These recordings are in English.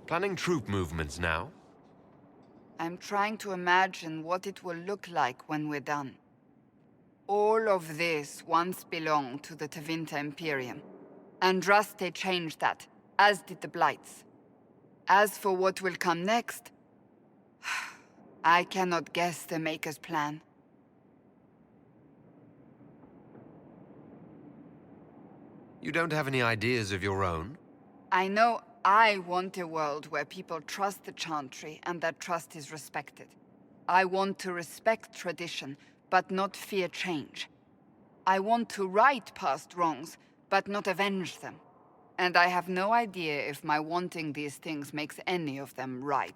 Planning troop movements now? I'm trying to imagine what it will look like when we're done. All of this once belonged to the Tevinter Imperium. Andraste changed that, as did the Blights. As for what will come next, I cannot guess the Maker's plan. You don't have any ideas of your own? I know I want a world where people trust the Chantry and that trust is respected. I want to respect tradition, but not fear change. I want to right past wrongs, but not avenge them. And I have no idea if my wanting these things makes any of them right.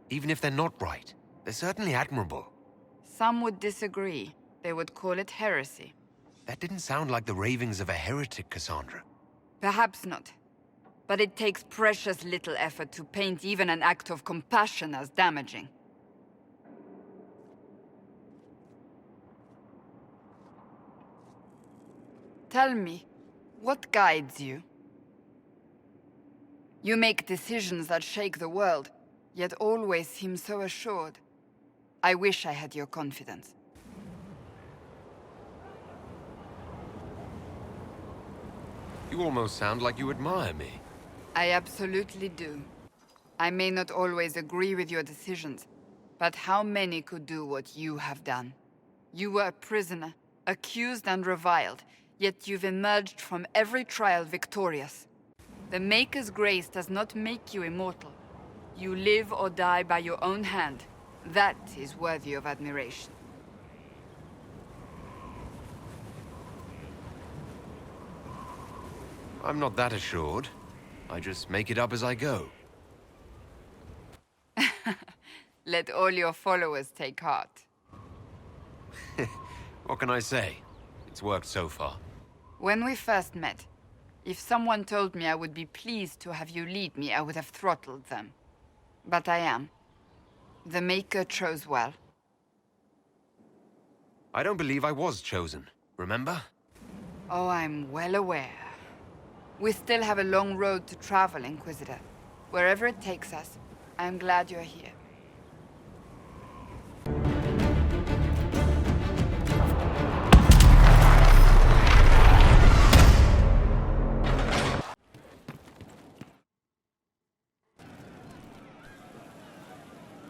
Even if they're not right, they're certainly admirable. Some would disagree. They would call it heresy. That didn't sound like the ravings of a heretic, Cassandra. Perhaps not. But it takes precious little effort to paint even an act of compassion as damaging. Tell me, what guides you? You make decisions that shake the world, yet always seem so assured. I wish I had your confidence. You almost sound like you admire me. I absolutely do. I may not always agree with your decisions, but how many could do what you have done? You were a prisoner, accused and reviled, yet you've emerged from every trial victorious. The Maker's grace does not make you immortal. You live or die by your own hand. That is worthy of admiration. I'm not that assured. I just make it up as I go. Let all your followers take heart. What can I say? It's worked so far. When we first met, if someone told me I would be pleased to have you lead me, I would have throttled them. But I am. The Maker chose well. I don't believe I was chosen, remember? Oh, I'm well aware. We still have a long road to travel, Inquisitor. Wherever it takes us, I'm glad you're here.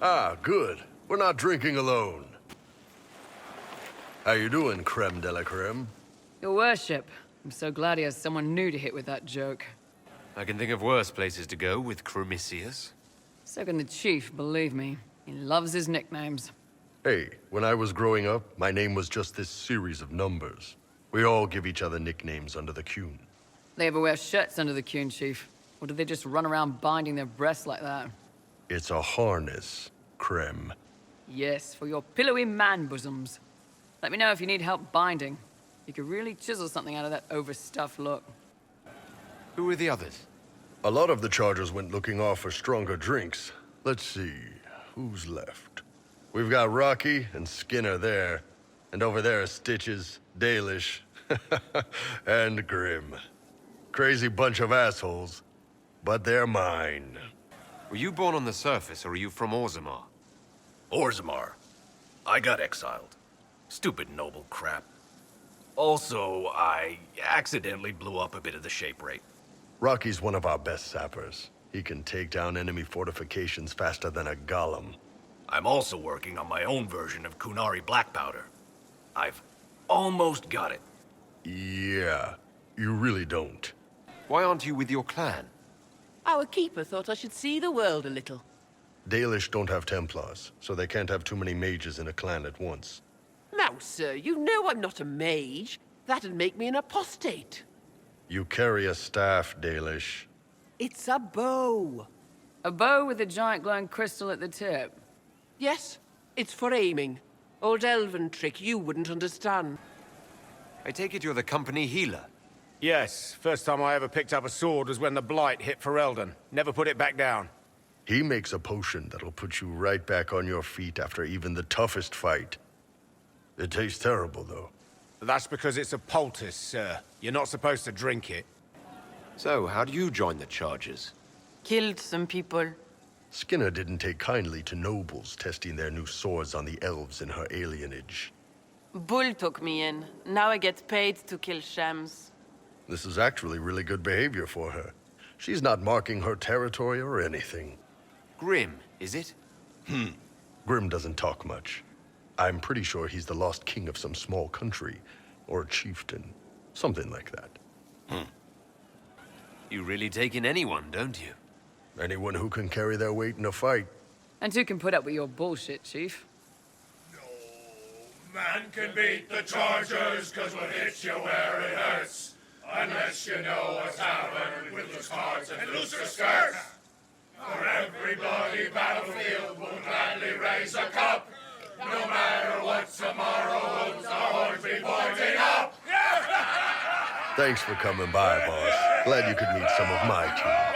Ah, good. We're not drinking alone. How you doing, creme de la creme? Your worship. I'm so glad he has someone new to hit with that joke. I can think of worse places to go with Cromisius. So can the chief, believe me. He loves his nicknames. Hey, when I was growing up, my name was just this series of numbers. We all give each other nicknames under the Qun. They ever wear shirts under the Qun, chief? Or do they just run around binding their breasts like that? It's a harness, creme. Yes, for your pillowy man bosoms. Let me know if you need help binding. You could really chisel something out of that overstuffed look. Who are the others? A lot of the Chargers went looking off for stronger drinks. Let's see, who's left? We've got Rocky and Skinner there. And over there are Stitches, Dalish, and Grim. Crazy bunch of assholes, but they're mine. Were you born on the surface, or are you from Orzammar? Orzammar. I got exiled. Stupid noble crap. Also, I accidentally blew up a bit of the shape rate. Rocky's one of our best sappers. He can take down enemy fortifications faster than a golem. I'm also working on my own version of Kunari black powder. I've almost got it. Yeah, you really don't. Why aren't you with your clan? Our keeper thought I should see the world a little. Dalish don't have Templars, so they can't have too many mages in a clan at once. Now, sir, you know I'm not a mage. That'd make me an apostate. You carry a staff, Dalish. It's a bow. A bow with a giant glowing crystal at the tip. Yes, it's for aiming. Old elven trick you wouldn't understand. I take it you're the company healer. Yes, first time I ever picked up a sword was when the Blight hit Ferelden. Never put it back down. He makes a potion that'll put you right back on your feet after even the toughest fight. It tastes terrible, though. That's because it's a poultice, sir. You're not supposed to drink it. So, how do you join the charges? Killed some people. Skinner didn't take kindly to nobles testing their new swords on the elves in her alienage. Bull took me in. Now I get paid to kill shams. This is actually really good behavior for her. She's not marking her territory or anything. Grim, is it? Grim doesn't talk much. I'm pretty sure he's the lost king of some small country, or a chieftain. Something like that. You really take in anyone, don't you? Anyone who can carry their weight in a fight. And who can put up with your bullshit, Chief? No man can beat the Chargers, cause we'll hit you where it hurts. Unless you know a tavern with loose cards and looser skirts. For every bloody battlefield will gladly raise a cup. No matter what tomorrow holds, our horns be pointing up. Thanks for coming by, boss. Glad you could meet some of my team.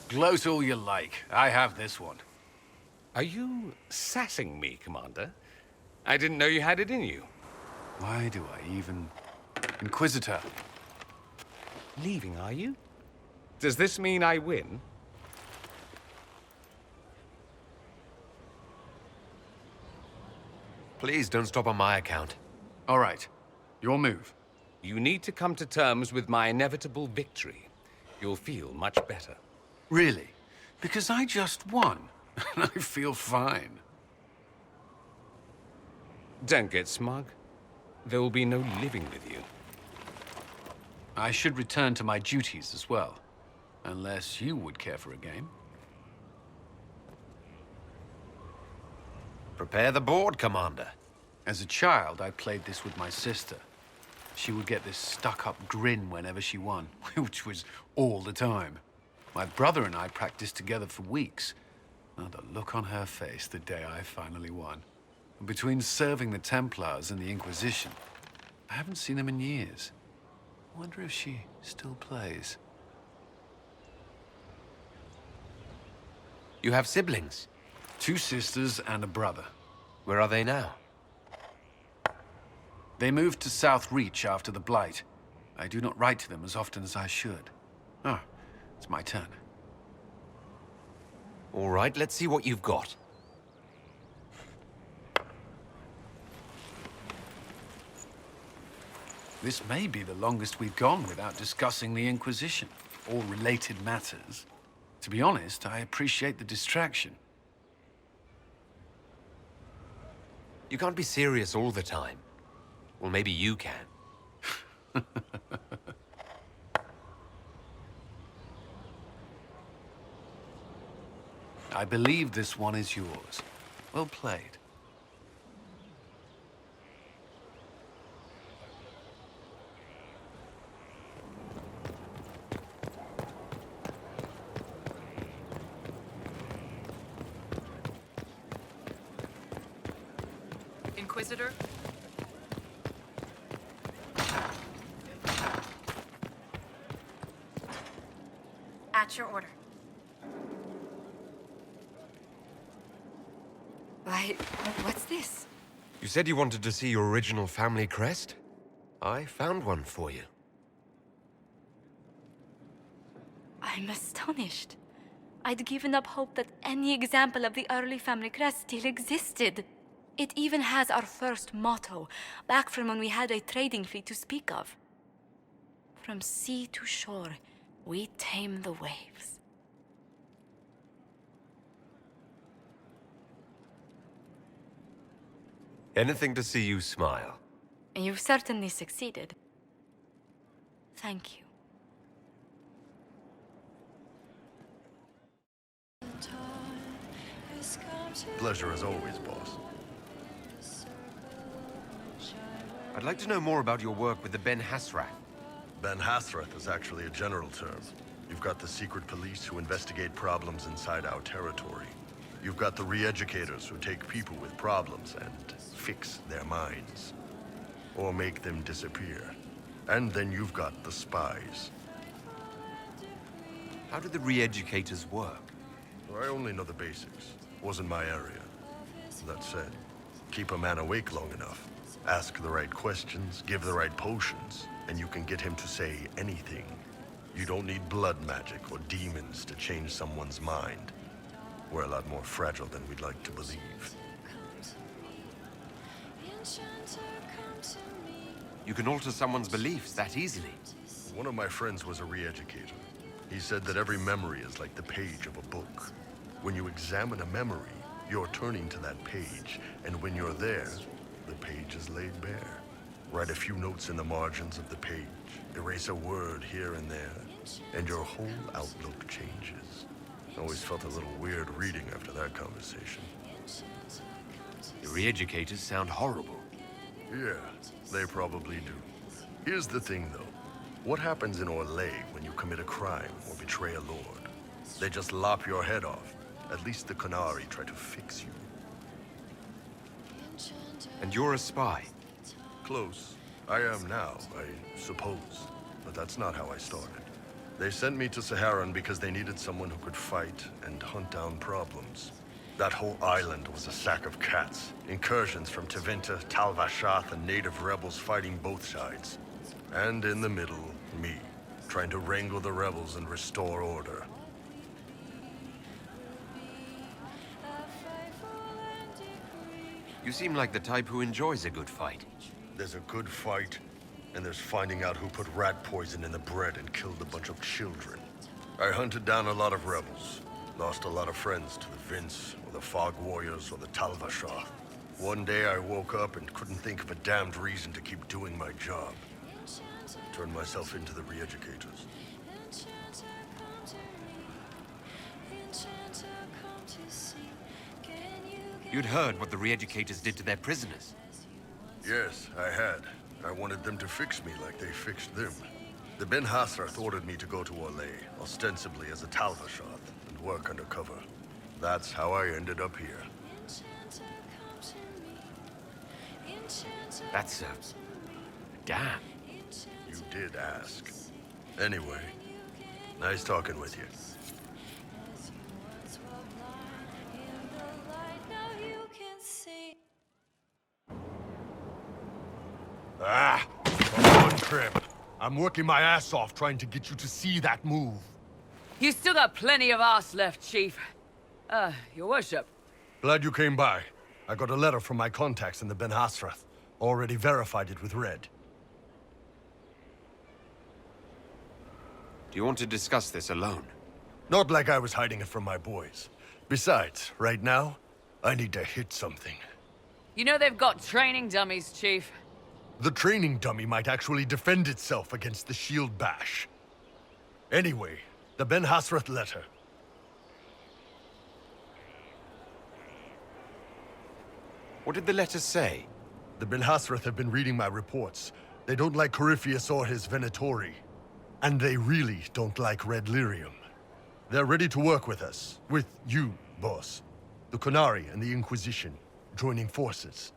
Gloat all you like. I have this one. Are you sassing me, Commander? I didn't know you had it in you. Why do I even... Inquisitor. Leaving, are you? Does this mean I win? Please don't stop on my account. All right. Your move. You need to come to terms with my inevitable victory. You'll feel much better. Really? Because I just won. And I feel fine. Don't get smug. There will be no living with you. I should return to my duties as well. Unless you would care for a game. Prepare the board, Commander. As a child, I played this with my sister. She would get this stuck-up grin whenever she won, which was all the time. My brother and I practiced together for weeks. Oh, the look on her face the day I finally won. And between serving the Templars and the Inquisition, I haven't seen them in years. I wonder if she still plays. You have siblings? 2 sisters and a brother. Where are they now? They moved to South Reach after the Blight. I do not write to them as often as I should. Ah, it's my turn. All right, let's see what you've got. This may be the longest we've gone without discussing the Inquisition, or related matters. To be honest, I appreciate the distraction. You can't be serious all the time. Well, maybe you can. I believe this one is yours. Well played. Inquisitor? At your order. Why, what's this? You said you wanted to see your original family crest? I found one for you. I'm astonished. I'd given up hope that any example of the early family crest still existed. It even has our first motto, back from when we had a trading fleet to speak of. From sea to shore, we tame the waves. Anything to see you smile. You've certainly succeeded. Thank you. Pleasure as always, boss. I'd like to know more about your work with the Ben Hasrath. Ben Hasrath is actually a general term. You've got the secret police who investigate problems inside our territory. You've got the re-educators who take people with problems and fix their minds. Or make them disappear. And then you've got the spies. How do the re-educators work? I only know the basics. Wasn't my area. That said, keep a man awake long enough, ask the right questions, give the right potions, and you can get him to say anything. You don't need blood magic or demons to change someone's mind. We're a lot more fragile than we'd like to believe. You can alter someone's beliefs that easily. One of my friends was a re-educator. He said that every memory is like the page of a book. When you examine a memory, you're turning to that page, and when you're there, the page is laid bare. Write a few notes in the margins of the page, erase a word here and there, and your whole outlook changes. Always felt a little weird reading after that conversation. The re-educators sound horrible. Yeah, they probably do. Here's the thing, though. What happens in Orlais when you commit a crime or betray a lord? They just lop your head off. At least the Qunari try to fix you. And you're a spy? Close. I am now, I suppose. But that's not how I started. They sent me to Saharan because they needed someone who could fight and hunt down problems. That whole island was a sack of cats. Incursions from Tevinter, Tal Vashath, and native rebels fighting both sides. And in the middle, me, trying to wrangle the rebels and restore order. You seem like the type who enjoys a good fight. There's a good fight, and there's finding out who put rat poison in the bread and killed a bunch of children. I hunted down a lot of rebels. Lost a lot of friends to the Vince, or the Fog Warriors, or the Tal Vashath. One day I woke up and couldn't think of a damned reason to keep doing my job. Turned myself into the re-educators. You'd heard what the re-educators did to their prisoners. Yes, I had. I wanted them to fix me like they fixed them. The Ben Hasrath ordered me to go to Orlais, ostensibly as a Tal Vashath, and work undercover. That's how I ended up here. That's damn. You did ask. Anyway, nice talking with you. Come on, Crib. I'm working my ass off trying to get you to see that move. You still got plenty of arse left, Chief. Your worship. Glad you came by. I got a letter from my contacts in the Ben Hasrath. Already verified it with Red. Do you want to discuss this alone? Not like I was hiding it from my boys. Besides, right now, I need to hit something. You know they've got training dummies, Chief. The training dummy might actually defend itself against the shield bash. Anyway, the Ben Hasrath letter. What did the letter say? The Ben Hasrath have been reading my reports. They don't like Corypheus or his Venatori. And they really don't like Red Lyrium. They're ready to work with us. With you, boss. The Qunari and the Inquisition, joining forces.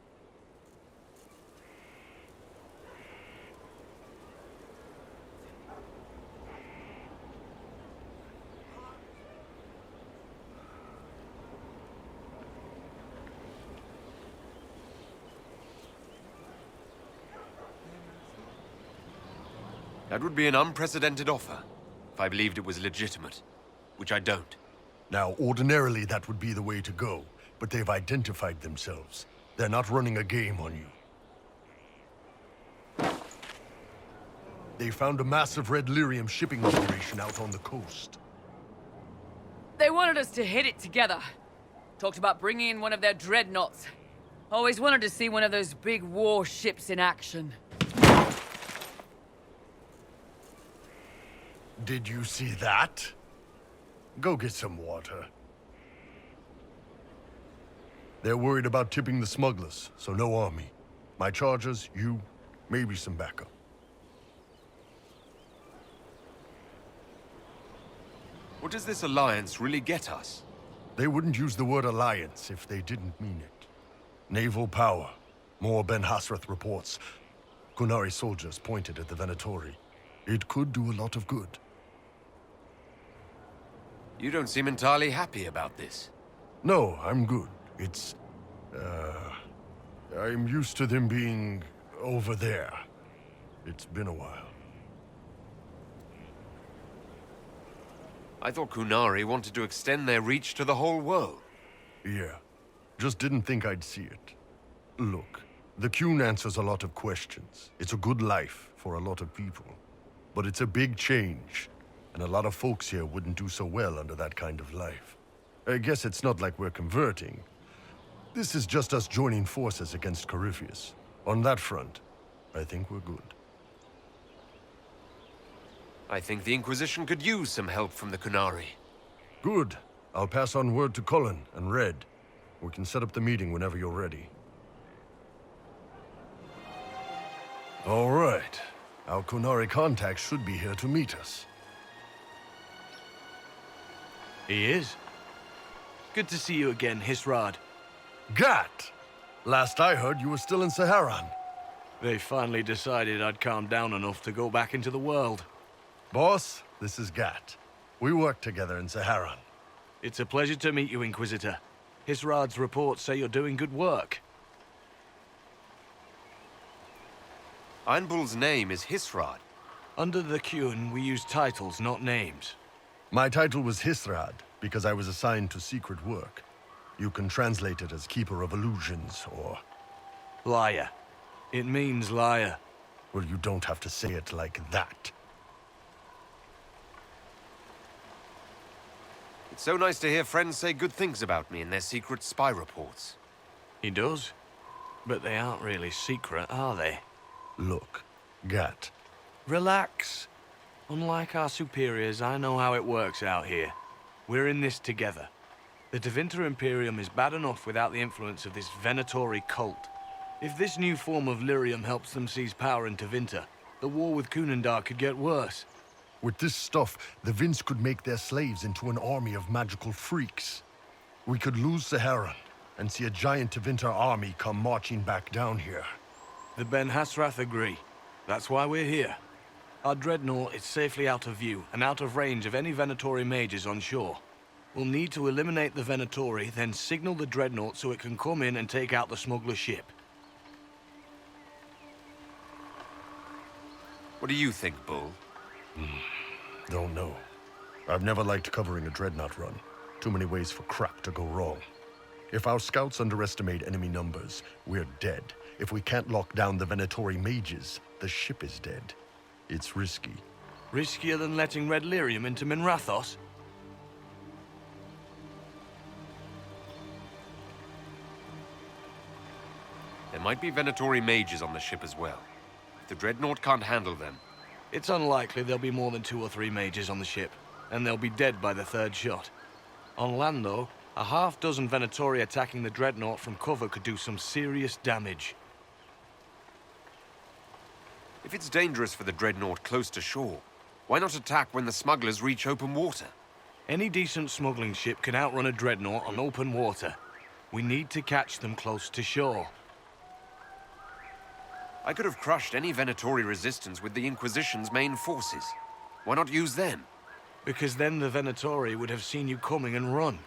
That would be an unprecedented offer, if I believed it was legitimate, which I don't. Now, ordinarily that would be the way to go, but they've identified themselves. They're not running a game on you. They found a massive Red Lyrium shipping operation out on the coast. They wanted us to hit it together. Talked about bringing in one of their dreadnoughts. Always wanted to see one of those big warships in action. Did you see that? Go get some water. They're worried about tipping the smugglers, so no army. My charges, you, maybe some backup. What does this alliance really get us? They wouldn't use the word alliance if they didn't mean it. Naval power. More Ben Hasrath reports. Qunari soldiers pointed at the Venatori. It could do a lot of good. You don't seem entirely happy about this. No, I'm good. It's... I'm used to them being over there. It's been a while. I thought Kunari wanted to extend their reach to the whole world. Yeah. Just didn't think I'd see it. Look, the Qun answers a lot of questions. It's a good life for a lot of people. But it's a big change, and a lot of folks here wouldn't do so well under that kind of life. I guess it's not like we're converting. This is just us joining forces against Corypheus. On that front, I think we're good. I think the Inquisition could use some help from the Kunari. Good. I'll pass on word to Cullen and Red. We can set up the meeting whenever you're ready. All right. Our Kunari contact should be here to meet us. He is. Good to see you again, Hisrad. Gat! Last I heard, you were still in Saharan. They finally decided I'd calmed down enough to go back into the world. Boss, this is Gat. We work together in Saharan. It's a pleasure to meet you, Inquisitor. Hisrad's reports say you're doing good work. Einbul's name is Hisrad. Under the Qun, we use titles, not names. My title was Hisrad, because I was assigned to secret work. You can translate it as Keeper of Illusions, or... Liar. It means liar. Well, you don't have to say it like that. It's so nice to hear friends say good things about me in their secret spy reports. He does. But they aren't really secret, are they? Look, Gat. Relax. Unlike our superiors, I know how it works out here. We're in this together. The Tevinter Imperium is bad enough without the influence of this Venatori cult. If this new form of lyrium helps them seize power in Tevinter, the war with Kunandar could get worse. With this stuff, the Vince could make their slaves into an army of magical freaks. We could lose Saharan, and see a giant Tevinter army come marching back down here. The Ben Hasrath agree. That's why we're here. Our dreadnought is safely out of view, and out of range of any Venatori mages on shore. We'll need to eliminate the Venatori, then signal the dreadnought so it can come in and take out the smuggler ship. What do you think, Bull? Don't know. I've never liked covering a dreadnought run. Too many ways for crap to go wrong. If our scouts underestimate enemy numbers, we're dead. If we can't lock down the Venatori mages, the ship is dead. It's risky. Riskier than letting Red Lyrium into Minrathos? There might be Venatori mages on the ship as well. If the dreadnought can't handle them... It's unlikely there'll be more than 2 or 3 mages on the ship, and they'll be dead by the 3rd shot. On land, though, a half-dozen Venatori attacking the dreadnought from cover could do some serious damage. If it's dangerous for the dreadnought close to shore, why not attack when the smugglers reach open water? Any decent smuggling ship can outrun a dreadnought on open water. We need to catch them close to shore. I could have crushed any Venatori resistance with the Inquisition's main forces. Why not use them? Because then the Venatori would have seen you coming and run.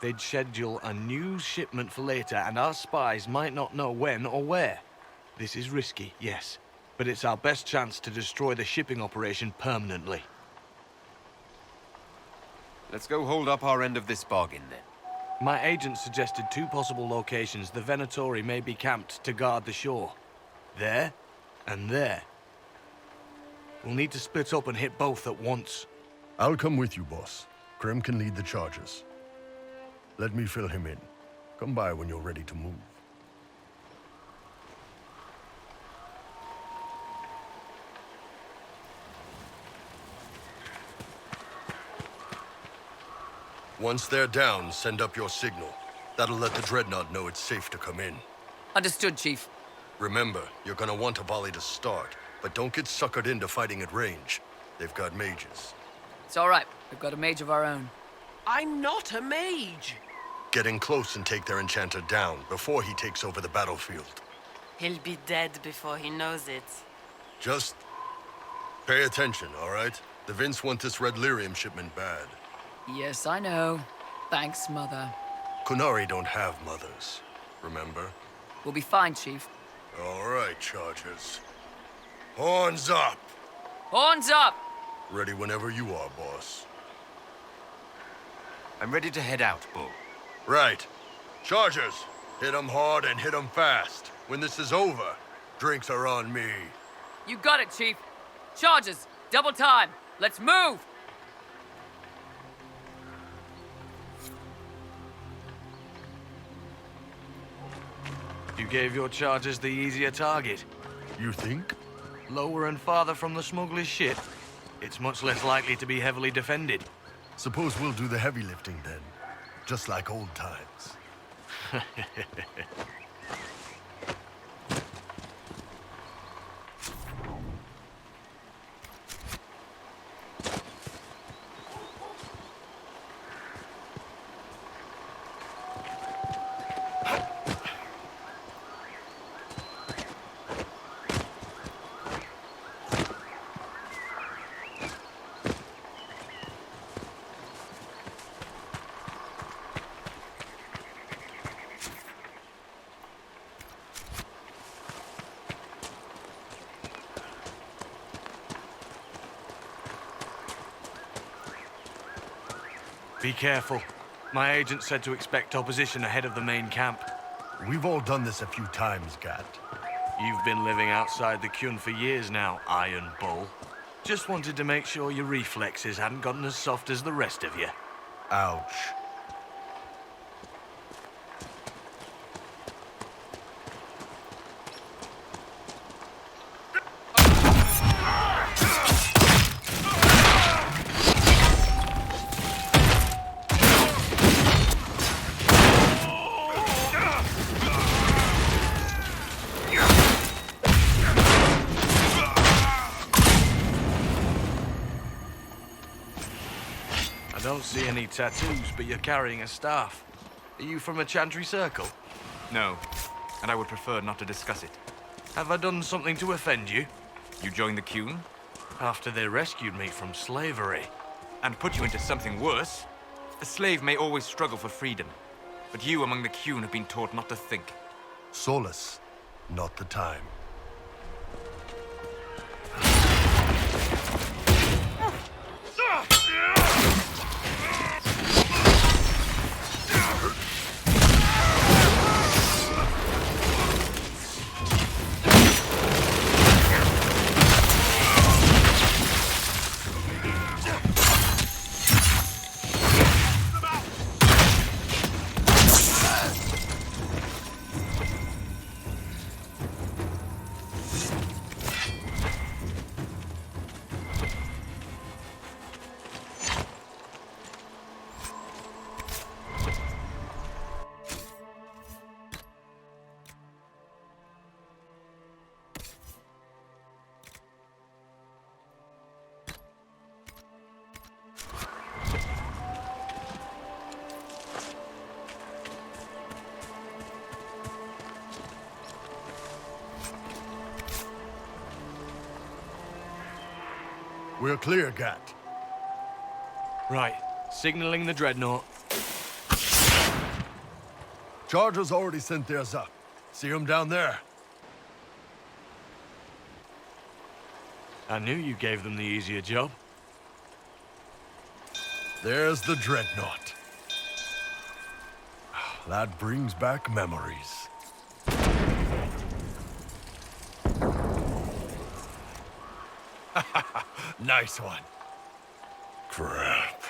They'd schedule a new shipment for later, and our spies might not know when or where. This is risky, yes, but it's our best chance to destroy the shipping operation permanently. Let's go hold up our end of this bargain, then. My agent suggested 2 possible locations the Venatori may be camped to guard the shore. There, and there. We'll need to split up and hit both at once. I'll come with you, boss. Krim can lead the charges. Let me fill him in. Come by when you're ready to move. Once they're down, send up your signal. That'll let the Dreadnought know it's safe to come in. Understood, Chief. Remember, you're gonna want a volley to start, but don't get suckered into fighting at range. They've got mages. It's all right. We've got a mage of our own. I'm not a mage. Get in close and take their enchanter down before he takes over the battlefield. He'll be dead before he knows it. Just pay attention, all right? The Vince want this red lyrium shipment bad. Yes, I know. Thanks, Mother. Kunari don't have mothers, remember? We'll be fine, Chief. All right, Chargers. Horns up! Horns up! Ready whenever you are, boss. I'm ready to head out, Bull. Right. Chargers, hit 'em hard and hit 'em fast. When this is over, drinks are on me. You got it, Chief. Charges, double time. Let's move! You gave your charges the easier target. You think? Lower and farther from the smuggler's ship, it's much less likely to be heavily defended. Suppose we'll do the heavy lifting then. Just like old times. Be careful. My agent said to expect opposition ahead of the main camp. We've all done this a few times, Gat. You've been living outside the Kyun for years now, Iron Bull. Just wanted to make sure your reflexes hadn't gotten as soft as the rest of you. Ouch. I don't see any tattoos, but you're carrying a staff. Are you from a Chantry Circle? No, and I would prefer not to discuss it. Have I done something to offend you? You joined the Kyun? After they rescued me from slavery. And put you into something worse? A slave may always struggle for freedom, but you among the Kyun have been taught not to think. Solace, not the time. We're clear, Gat. Right. Signaling the dreadnought. Chargers already sent theirs up. See them down there? I knew you gave them the easier job. There's the dreadnought. That brings back memories. Nice one. Crap.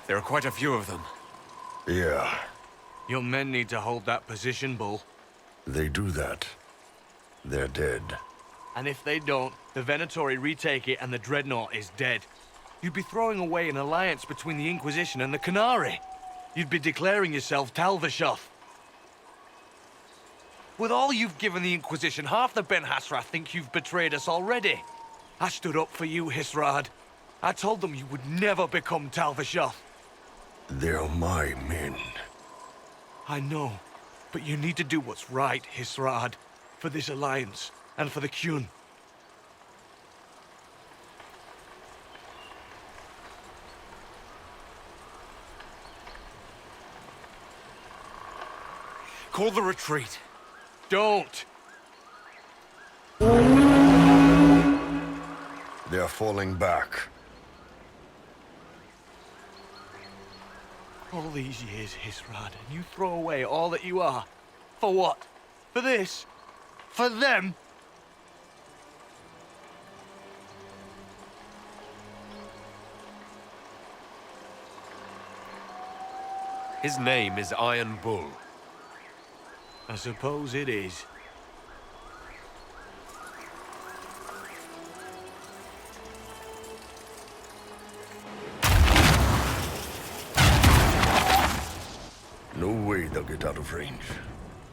There are quite a few of them. Yeah, Your men need to hold that position, Bull. they do that. They're dead. And if they don't, the Venatori retake it and the dreadnought is dead. You'd be throwing away an alliance between the Inquisition and the Canary. You'd be declaring yourself Talvashoth. With all you've given the Inquisition, half the Ben Hasra think you've betrayed us already. I stood up for you, Hisrad. I told them you would never become Talvashoth. They're my men. I know. But you need to do what's right, Hisrad, for this alliance and for the Qun. Call the retreat. Don't! They're falling back. All these years, Hisrad, and you throw away all that you are. For what? For this? For them? His name is Iron Bull. I suppose it is. No way they'll get out of range.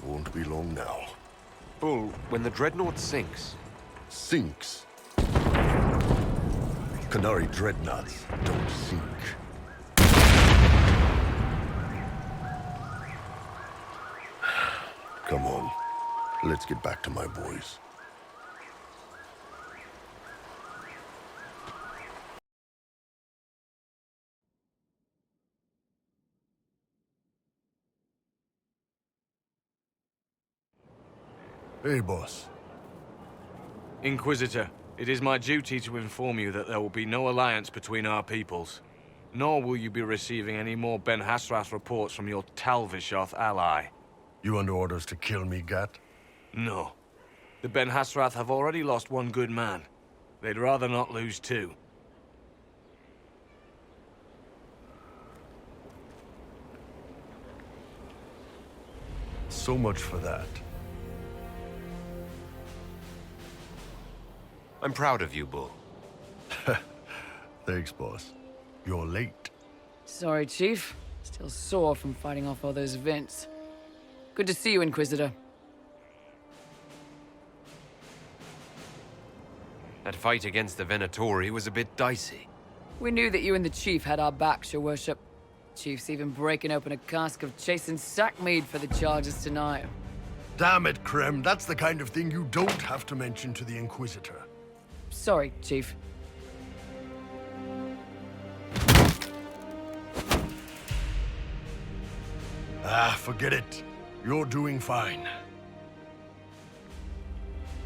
Won't be long now. Bull, when the dreadnought sinks... Sinks? Qunari dreadnoughts don't sink. Come on. Let's get back to my boys. Hey, boss. Inquisitor, it is my duty to inform you that there will be no alliance between our peoples. Nor will you be receiving any more Ben Hasrath reports from your Talvishoth ally. You under orders to kill me, Gat? No. The Ben Hasrath have already lost one good man. They'd rather not lose two. So much for that. I'm proud of you, Bull. Thanks, boss. You're late. Sorry, Chief. Still sore from fighting off all those vents. Good to see you, Inquisitor. That fight against the Venatori was a bit dicey. We knew that you and the Chief had our backs, your worship. Chief's even breaking open a cask of chastened sackmead for the charges tonight. Damn it, Krem. That's the kind of thing you don't have to mention to the Inquisitor. Sorry, Chief. Ah, forget it. You're doing fine.